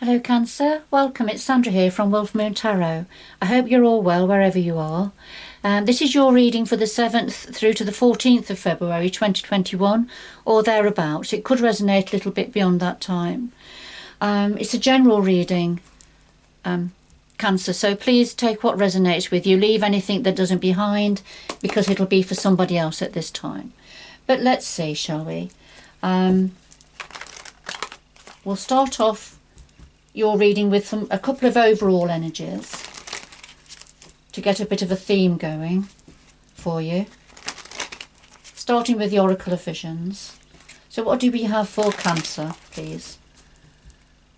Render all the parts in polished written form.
Hello Cancer, welcome, it's Sandra here from Wolf Moon Tarot. I hope you're all well wherever you are. This is your reading for the 7th through to the 14th of February 2021 or thereabouts. It could resonate a little bit beyond that time. It's a general reading, Cancer, so please take what resonates with you. Leave anything that doesn't behind because it'll be for somebody else at this time. But let's see, shall we? We'll start off your reading with a couple of overall energies to get a bit of a theme going for you, starting with the Oracle of Visions. So what do we have for Cancer, please?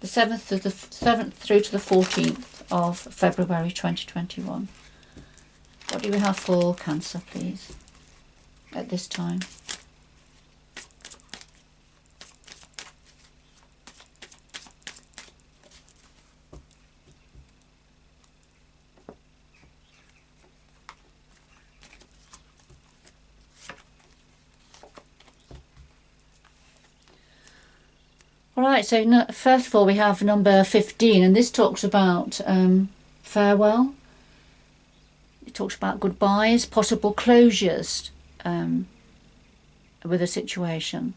The 7th through to the 14th of February 2021. What do we have for Cancer, please, at this time? Alright, so first of all we have number 15, and this talks about farewell. It talks about goodbyes, possible closures with a situation.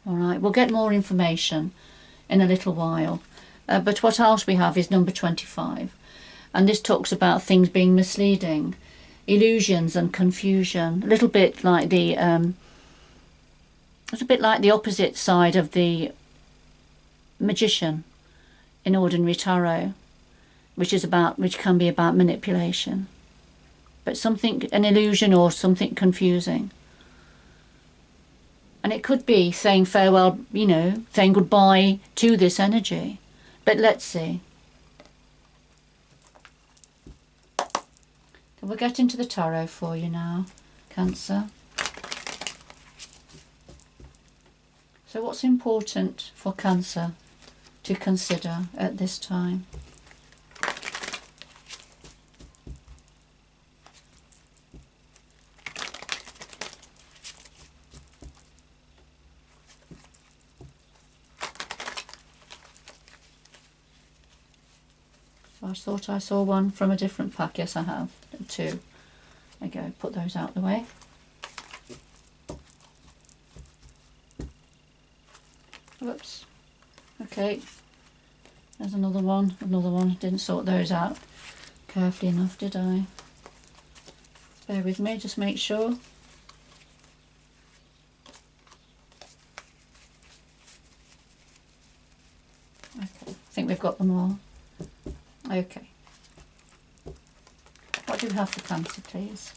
Alright, we'll get more information in a little while. But what else we have is number 25. And this talks about things being misleading, illusions and confusion. A little bit like the opposite side of the Magician in ordinary tarot, which can be about manipulation, but an illusion or something confusing. And it could be saying farewell, saying goodbye to this energy. But let's see. So we'll get into the tarot for you now, Cancer. So what's important for Cancer to consider at this time? So I thought I saw one from a different pack. Yes, I have. Two. There you go, put those out the way. Whoops. Okay, there's another one. Didn't sort those out carefully enough, did I? Bear with me, just make sure. Okay, I think we've got them all. Okay. What do we have for Cancer, please?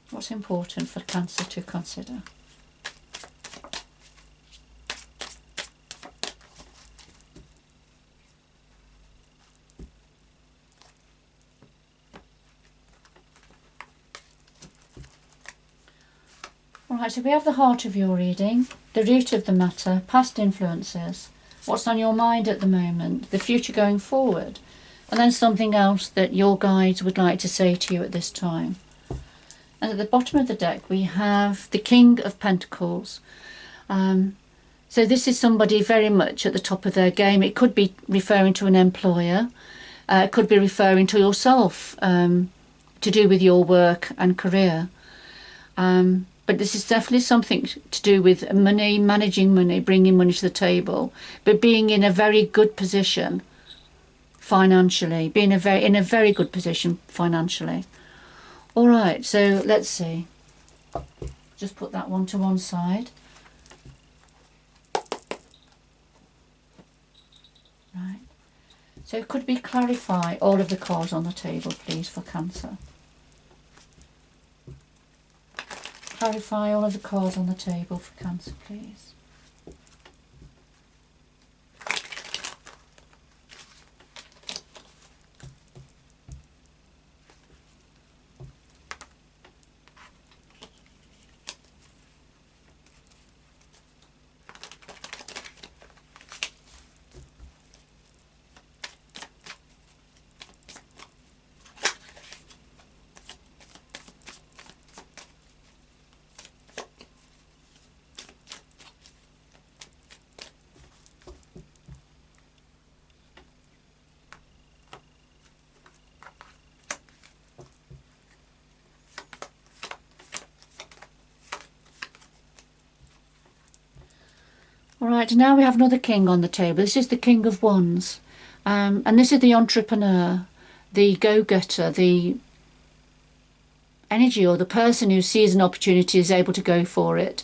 What's important for Cancer to consider? Alright, so we have the heart of your reading, the root of the matter, past influences, what's on your mind at the moment, the future going forward, and then something else that your guides would like to say to you at this time. And at the bottom of the deck we have the King of Pentacles. So this is somebody very much at the top of their game. It could be referring to an employer, it could be referring to yourself, to do with your work and career. But this is definitely something to do with money, managing money, bringing money to the table, but being in a very good position financially, being in a very good position financially. All right, so let's see. Just put that one to one side. Right. So could we clarify all of the cards on the table, please, for Cancer? Clarify all of the cards on the table for Cancer, please. All right, now we have another king on the table. This is the King of Wands. And this is the entrepreneur, the go-getter, the energy, or the person who sees an opportunity is able to go for it.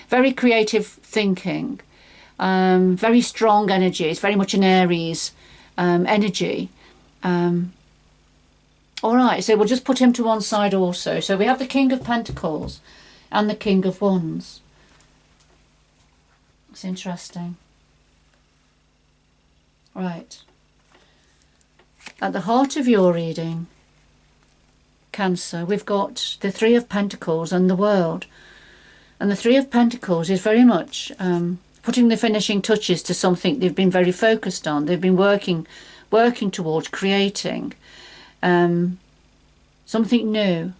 Very creative thinking, very strong energy. It's very much an Aries energy. All right, so we'll just put him to one side also. So we have the King of Pentacles and the King of Wands. It's interesting. Right. At the heart of your reading, Cancer, we've got the Three of Pentacles and the World. And the Three of Pentacles is very much putting the finishing touches to something they've been very focused on. They've been working towards creating something new.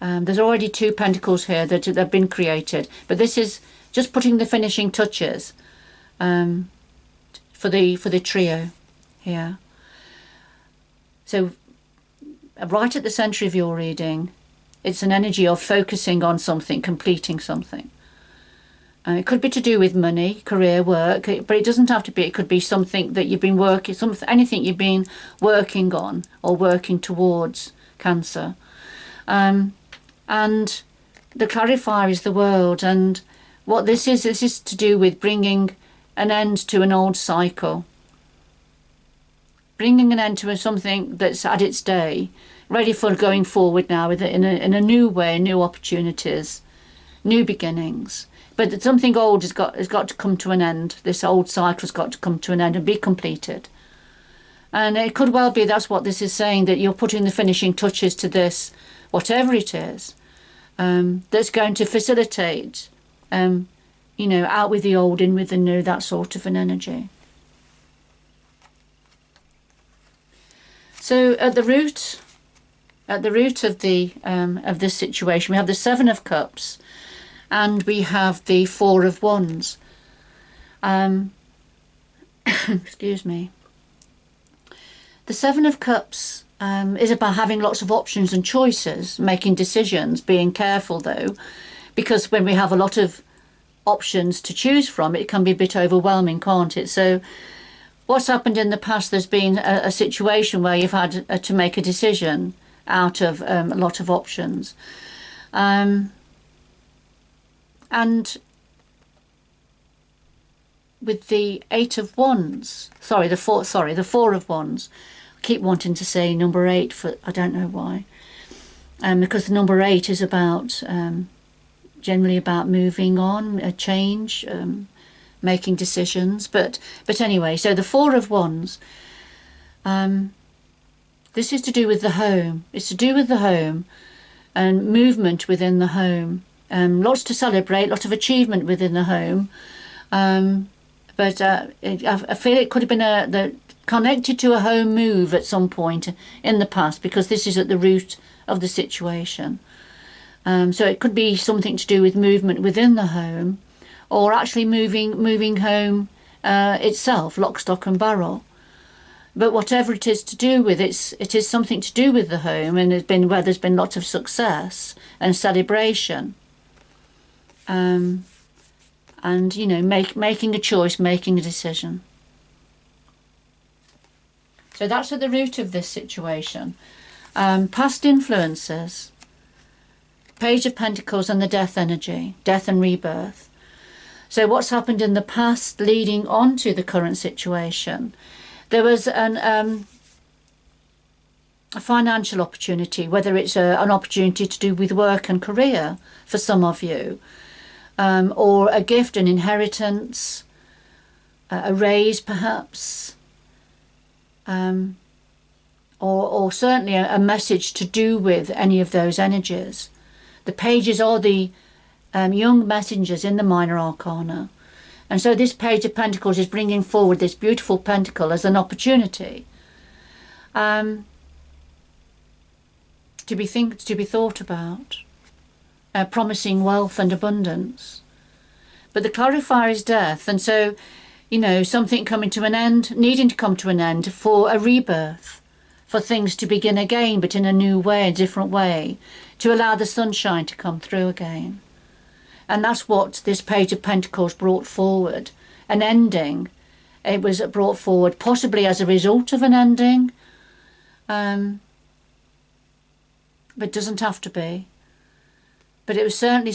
There's already two Pentacles here that have been created, but this is just putting the finishing touches for the trio here. So right at the centre of your reading, it's an energy of focusing on something, completing something. It could be to do with money, career, work, but it doesn't have to be. It could be something that you've been working, anything you've been working on or working towards, Cancer. And the clarifier is the World, and what this is to do with bringing an end to an old cycle. Bringing an end to something that's had its day, ready for going forward now with it in a new way, new opportunities, new beginnings. But something old has got to come to an end. This old cycle's got to come to an end and be completed. And it could well be that's what this is saying, that you're putting the finishing touches to this, whatever it is, that's going to facilitate, out with the old, in with the new, that sort of an energy. So at the root of this situation, we have the Seven of Cups, and we have the Four of Wands. Excuse me. The Seven of Cups is about having lots of options and choices, making decisions, being careful though, because when we have a lot of options to choose from, it can be a bit overwhelming, can't it? So what's happened in the past, there's been a situation where you've had to make a decision out of a lot of options. And with the Eight of Wands, the Four of Wands, I keep wanting to say number 8, for I don't know why. Because the number 8 is about, generally about moving on, a change, making decisions, but anyway, so the Four of Wands, this is to do with the home. It's to do with the home and movement within the home. Lots to celebrate, lots of achievement within the home, but I feel it could have been connected to a home move at some point in the past, because this is at the root of the situation. So it could be something to do with movement within the home, or actually moving home itself, lock, stock and barrel. But whatever it is to do with, it is something to do with the home, and where there's been lots of success and celebration. And making a choice, making a decision. So that's at the root of this situation. Past influences, Page of Pentacles and the Death energy, death and rebirth. So what's happened in the past leading on to the current situation? There was a financial opportunity, whether it's an opportunity to do with work and career for some of you, or a gift, an inheritance, a raise perhaps, or certainly a message to do with any of those energies. The pages are the young messengers in the minor arcana. And so this Page of Pentacles is bringing forward this beautiful pentacle as an opportunity to be thought about, promising wealth and abundance. But the clarifier is death, and so, something coming to an end, needing to come to an end for a rebirth, for things to begin again, but in a new way, a different way, to allow the sunshine to come through again. And that's what this Page of Pentacles brought forward, an ending. It was brought forward possibly as a result of an ending, but it doesn't have to be. But it was certainly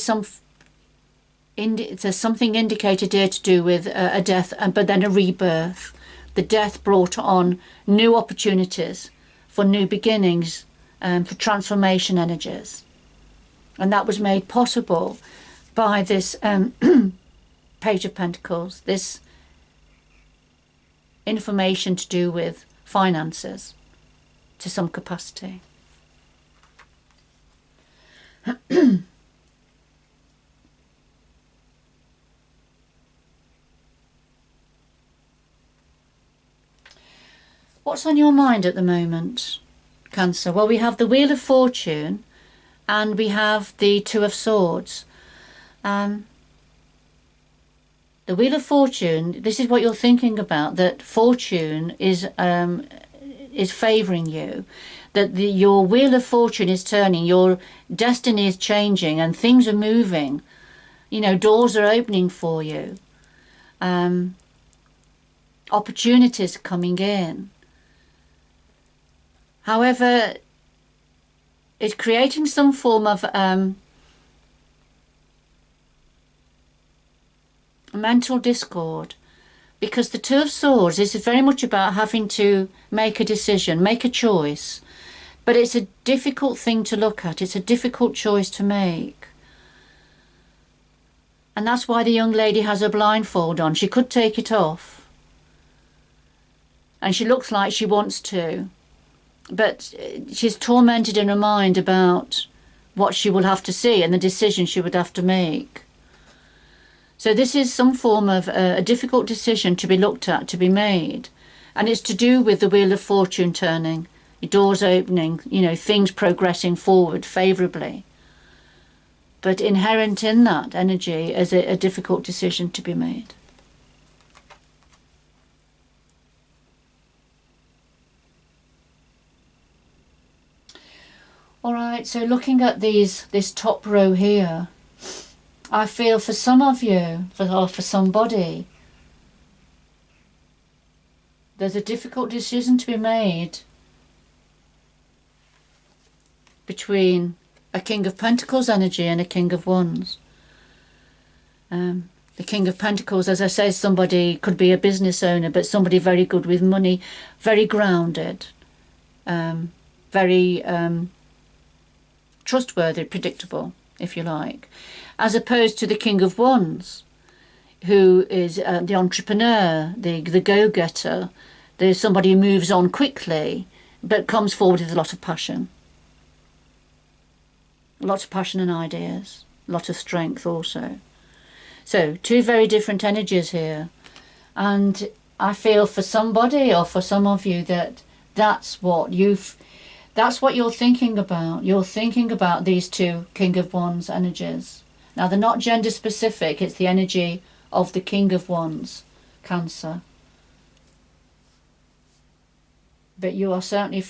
there's something indicated here to do with a death, but then a rebirth. The death brought on new opportunities for new beginnings, for transformation energies. And that was made possible by this Page of Pentacles, this information to do with finances to some capacity. What's on your mind at the moment, Cancer? Well, we have the Wheel of Fortune and we have the Two of Swords. The Wheel of Fortune, this is what you're thinking about, that fortune is favouring you, that your Wheel of Fortune is turning, your destiny is changing and things are moving. You know, doors are opening for you. Opportunities coming in. However, it's creating some form of mental discord, because the Two of Swords is very much about having to make a decision, make a choice, but it's a difficult thing to look at. It's a difficult choice to make. And that's why the young lady has her blindfold on. She could take it off. And she looks like she wants to. But she's tormented in her mind about what she will have to see and the decision she would have to make. So this is some form of a difficult decision to be looked at, to be made. And it's to do with the Wheel of Fortune turning, doors opening, you know, things progressing forward favourably. But inherent in that energy is a difficult decision to be made. All right, so looking at this top row here, I feel for some of you, or for somebody, there's a difficult decision to be made between a King of Pentacles energy and a King of Wands. The King of Pentacles, as I say, somebody could be a business owner, but somebody very good with money, very grounded, very trustworthy, predictable, if you like, as opposed to the King of Wands, who is the entrepreneur, the go-getter. There's somebody who moves on quickly, but comes forward with a lot of passion. Lots of passion and ideas, a lot of strength also. So, two very different energies here. And I feel for somebody, or for some of you, that that's what you're thinking about. You're thinking about these two King of Wands energies. Now, they're not gender specific. It's the energy of the King of Wands, Cancer. But you are certainly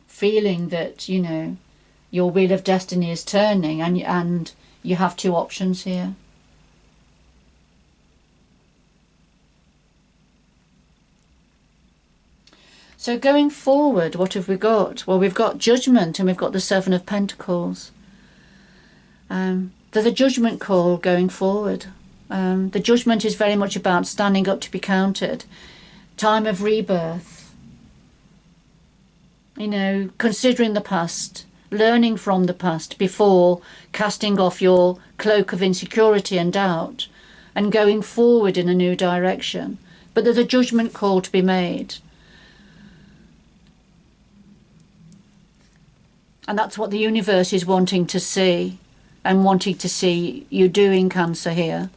feeling that, you know, your wheel of destiny is turning, and you have two options here. So going forward, what have we got? Well, we've got Judgment and we've got the Seven of Pentacles. There's a judgment call going forward. The judgment is very much about standing up to be counted. Time of rebirth. You know, considering the past, learning from the past before casting off your cloak of insecurity and doubt and going forward in a new direction. But there's a judgment call to be made. And that's what the universe is wanting to see, and wanting to see you doing, Cancer, here.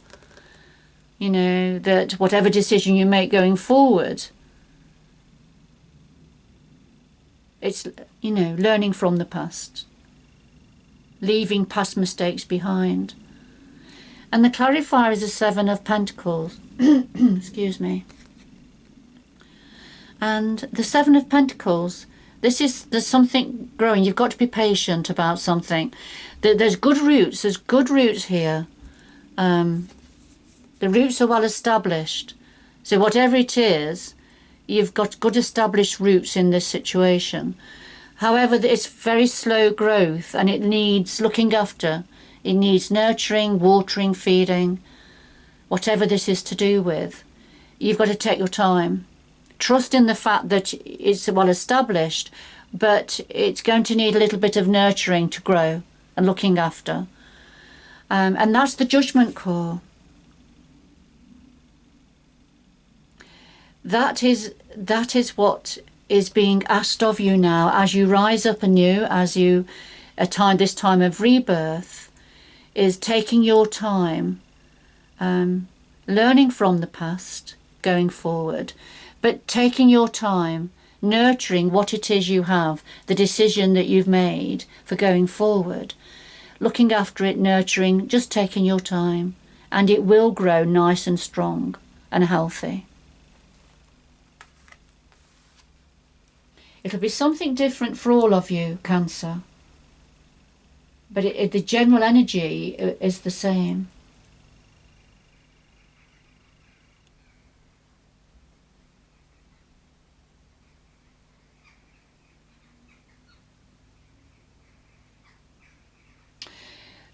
You know, that whatever decision you make going forward, it's, you know, learning from the past, leaving past mistakes behind. And the clarifier is the Seven of Pentacles. Excuse me. And the Seven of Pentacles, there's something growing. You've got to be patient about something. There's good roots. There's good roots here. There's The roots are well established. So whatever it is, you've got good established roots in this situation. However, it's very slow growth and it needs looking after. It needs nurturing, watering, feeding, whatever this is to do with. You've got to take your time. Trust in the fact that it's well established, but it's going to need a little bit of nurturing to grow and looking after. And that's the judgment call. That is what is being asked of you now as you rise up anew, as you attain this time of rebirth, is taking your time, learning from the past, going forward, but taking your time, nurturing what it is you have, the decision that you've made for going forward, looking after it, nurturing, just taking your time, and it will grow nice and strong and healthy. It'll be something different for all of you, Cancer, but the general energy is the same.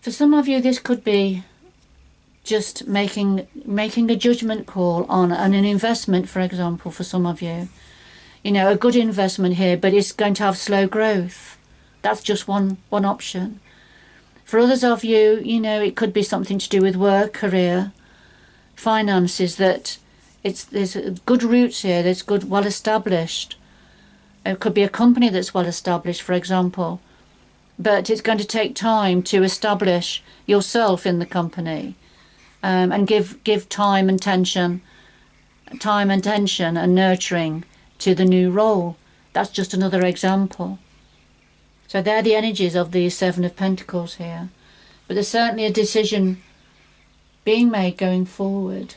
For some of you, this could be just making a judgment call on an investment, for example, for some of you. You know, a good investment here, but it's going to have slow growth. That's just one option. For others of you, you know, it could be something to do with work, career, finances, that there's good roots here, there's good, well established. It could be a company that's well established, for example. But it's going to take time to establish yourself in the company, and give time and attention and nurturing to the new role. That's just another example. So they're the energies of the Seven of Pentacles here. But there's certainly a decision being made going forward.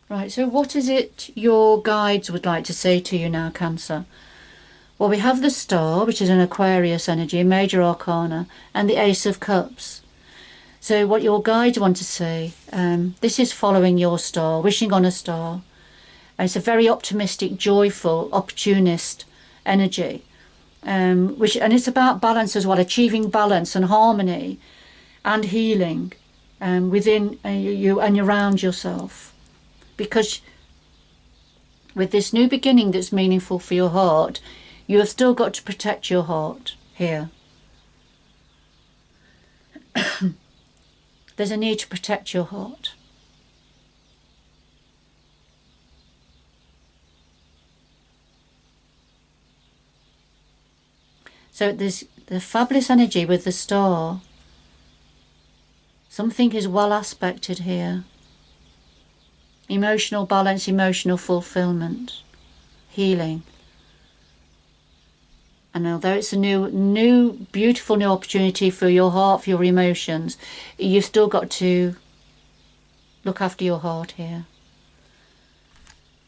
Right, so what is it your guides would like to say to you now, Cancer? Well, we have the Star, which is an Aquarius energy, a major arcana, and the Ace of Cups. So what your guides want to say, this is following your star, wishing on a star. And it's a very optimistic, joyful, opportunist energy. And it's about balance as well, achieving balance and harmony and healing within you and around yourself. Because with this new beginning that's meaningful for your heart, you have still got to protect your heart here. There's a need to protect your heart. So there's the fabulous energy with the Star. Something is well aspected here. Emotional balance, emotional fulfillment, healing. And although it's a new, beautiful new opportunity for your heart, for your emotions, you've still got to look after your heart here.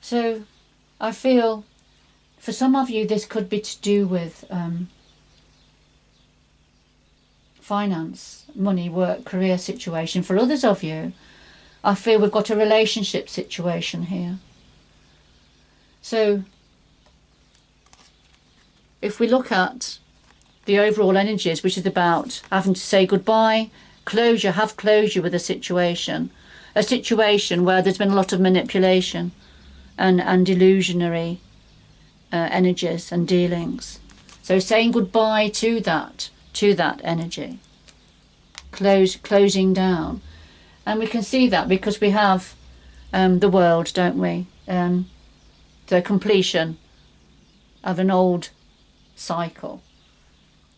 So I feel for some of you this could be to do with finance, money, work, career situation. For others of you, I feel we've got a relationship situation here. So if we look at the overall energies, which is about having to say goodbye, closure, have closure with a situation where there's been a lot of manipulation and illusionary energies and dealings. So saying goodbye to that energy, closing down. And we can see that because we have the world, don't we? The completion of an old cycle.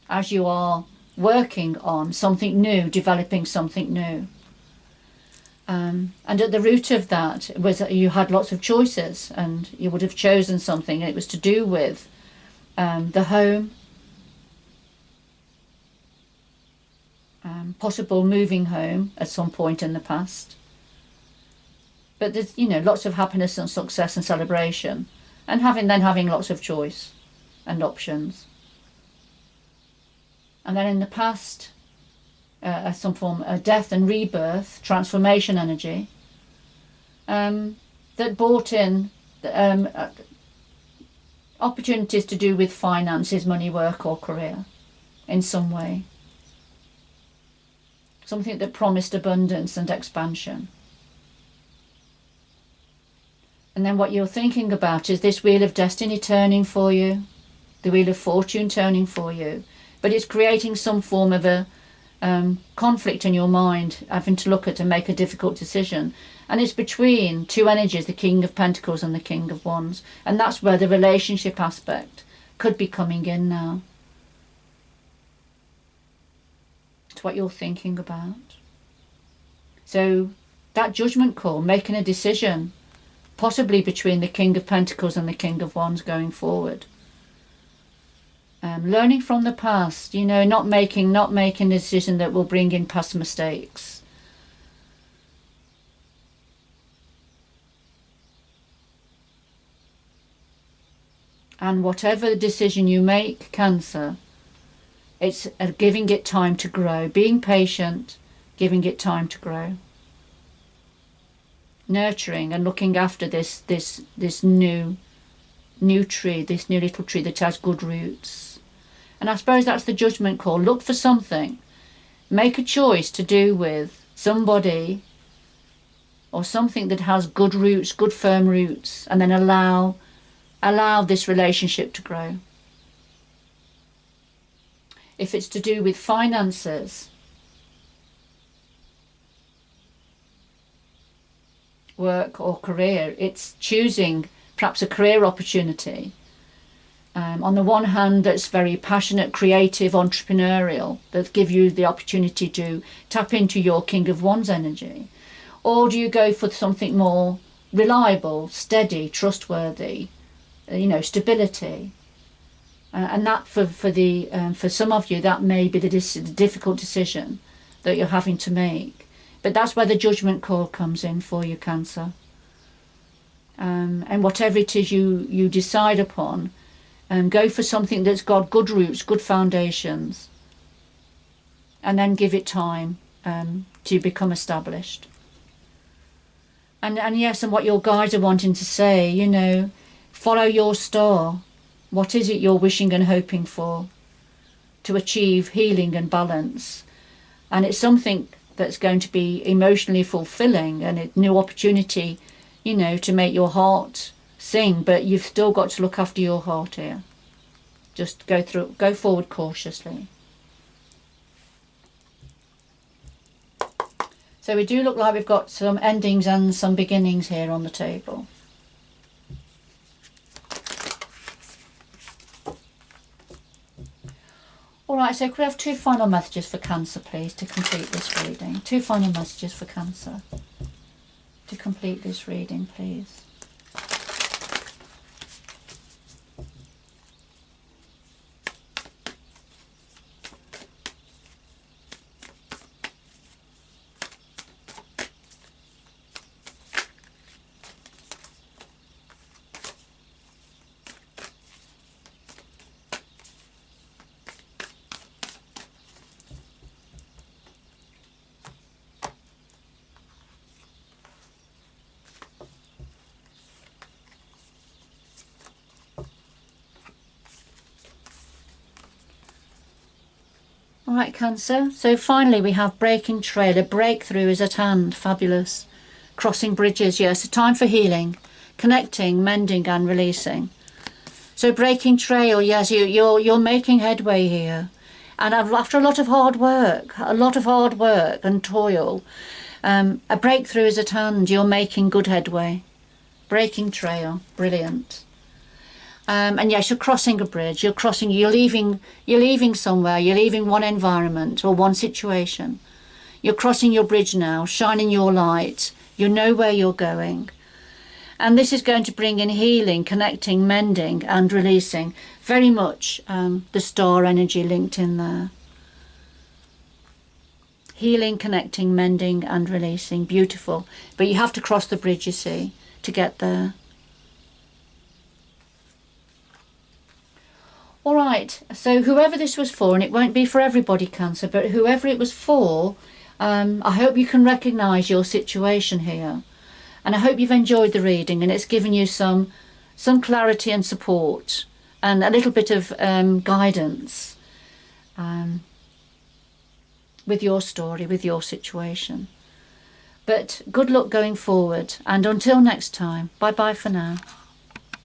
As you are working on something new, developing something new. And at the root of that was that you had lots of choices and you would have chosen something. It was to do with the home, possible moving home at some point in the past, But there's, you know, lots of happiness and success and celebration, and having lots of choice and options. And then in the past, some form of death and rebirth, transformation energy, that brought in opportunities to do with finances, money, work or career in some way. Something that promised abundance and expansion. And then what you're thinking about is this wheel of destiny turning for you, the wheel of fortune turning for you, but it's creating some form of a conflict in your mind, having to look at and make a difficult decision. And it's between two energies, the King of Pentacles and the King of Wands. And that's where the relationship aspect could be coming in now. It's what you're thinking about. So that judgment call, making a decision, possibly between the King of Pentacles and the King of Wands going forward. Learning from the past, you know, not making a decision that will bring in past mistakes. And whatever decision you make, Cancer, it's giving it time to grow, being patient, giving it time to grow. Nurturing and looking after this new tree, this new little tree that has good roots. And I suppose that's the judgment call. Look for something. Make a choice to do with somebody or something that has good roots, good firm roots, and then allow this relationship to grow. If it's to do with finances, work or career, it's choosing perhaps a career opportunity. On the one hand, that's very passionate, creative, entrepreneurial, that give you the opportunity to tap into your King of Wands energy. Or do you go for something more reliable, steady, trustworthy, you know, stability? And that for some of you, that may be the difficult decision that you're having to make. But that's where the judgment call comes in for you, Cancer. And whatever it is you decide upon, go for something that's got good roots, good foundations, and then give it time to become established. And yes, and what your guides are wanting to say, you know, follow your star. What is it you're wishing and hoping for to achieve healing and balance? And it's something that's going to be emotionally fulfilling and a new opportunity, you know, to make your heart sing, but you've still got to look after your heart here. Just go forward cautiously. So we do look like we've got some endings and some beginnings here on the table. Alright, so could we have two final messages for Cancer, please, to complete this reading? Two final messages for Cancer to complete this reading, please. Alright, Cancer, so finally we have breaking trail. A breakthrough is at hand. Fabulous. Crossing bridges, yes, a time for healing, connecting, mending and releasing. So breaking trail, yes, you're making headway here. And after a lot of hard work and toil, a breakthrough is at hand. You're making good headway. Breaking trail, brilliant. And yes, you're crossing a bridge, you're leaving somewhere, you're leaving one environment or one situation. You're crossing your bridge now, shining your light, you know where you're going. And this is going to bring in healing, connecting, mending and releasing. Very much the star energy linked in there. Healing, connecting, mending and releasing. Beautiful. But you have to cross the bridge, you see, to get there. All right, so whoever this was for, and it won't be for everybody, Cancer, but whoever it was for, I hope you can recognise your situation here. And I hope you've enjoyed the reading and it's given you some clarity and support and a little bit of guidance with your story, with your situation. But good luck going forward, and until next time, bye bye for now.